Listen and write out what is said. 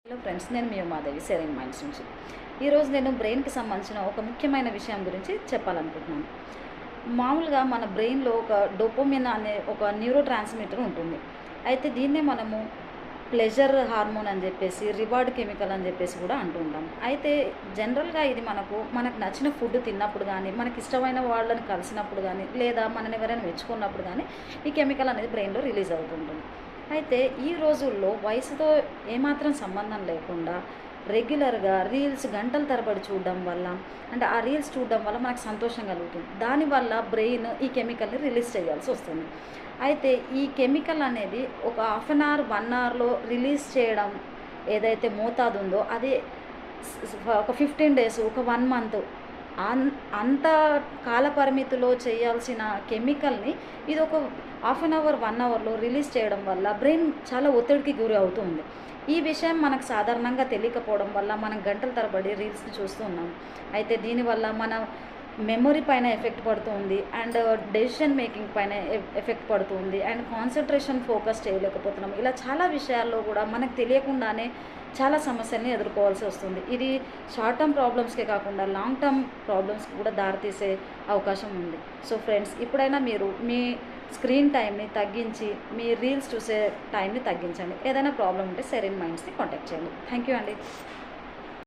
Hello friends, నేను మీ Umadevi serene minds నుంచి. ఈరోజు నేను బ్రెయిన్కి సంబంధించిన ఒక ముఖ్యమైన విషయం గురించి చెప్పాలనుకుంటున్నాను. మామూలుగా మన బ్రెయిన్లో ఒక డోపమిన్ అనే ఒక న్యూరో ట్రాన్స్మిటర్ ఉంటుంది. అయితే దీన్నే మనము ప్లెజర్ హార్మోన్ అని చెప్పేసి, రివార్డ్ కెమికల్ అని చెప్పేసి కూడా అంటూ ఉంటాం. అయితే జనరల్గా ఇది మనకు నచ్చిన ఫుడ్ తిన్నప్పుడు కానీ, మనకి ఇష్టమైన వాళ్ళని కలిసినప్పుడు కానీ, లేదా మనని ఎవరైనా మెచ్చుకున్నప్పుడు కానీ ఈ కెమికల్ అనేది బ్రెయిన్లో రిలీజ్ అవుతుంటుంది. అయితే ఈ రోజుల్లో వయసుతో ఏమాత్రం సంబంధం లేకుండా రెగ్యులర్గా రీల్స్ గంటల తరబడి చూడడం వల్ల, అంటే ఆ రీల్స్ చూడడం వల్ల మనకు సంతోషం కలుగుతుంది. దానివల్ల బ్రెయిన్ ఈ కెమికల్ని రిలీజ్ చేయాల్సి వస్తుంది. అయితే ఈ కెమికల్ అనేది ఒక హాఫ్ అన్ అవర్ 1 అవర్లో రిలీజ్ చేయడం ఏదైతే మోతాదు ఉందో అది ఒక 15 డేస్, ఒక 1 మంత్ అంత కాల పరిమితిలో చేయాల్సిన కెమికల్ని ఇది ఒక హాఫ్ అన్ అవర్ 1 అవర్లో రిలీజ్ చేయడం వల్ల బ్రెయిన్ చాలా ఒత్తిడికి గురి అవుతుంది. ఈ విషయం మనకు సాధారణంగా తెలియకపోవడం వల్ల మనం గంటల తరబడి రీల్స్ని చూస్తూ ఉన్నాం. అయితే దీనివల్ల మన మెమొరీ పైన ఎఫెక్ట్ పడుతుంది, అండ్ డెసిషన్ మేకింగ్ పైన ఎఫెక్ట్ పడుతుంది, అండ్ కాన్సన్ట్రేషన్ ఫోకస్ చేయలేకపోతున్నాం. ఇలా చాలా విషయాల్లో కూడా మనకు తెలియకుండానే చాలా సమస్యల్ని ఎదుర్కోవాల్సి వస్తుంది. ఇది షార్ట్ టర్మ్ ప్రాబ్లమ్స్కే కాకుండా లాంగ్ టర్మ్ ప్రాబ్లమ్స్కి కూడా దారితీసే అవకాశం ఉంది. సో ఫ్రెండ్స్, ఇప్పుడైనా మీరు మీ స్క్రీన్ టైంని తగ్గించి మీ రీల్స్ చూసే టైంని తగ్గించండి. ఏదైనా ప్రాబ్లం ఉంటే సెరెన్ మైండ్స్ని కాంటాక్ట్ చేయండి. థ్యాంక్ యూ అండి.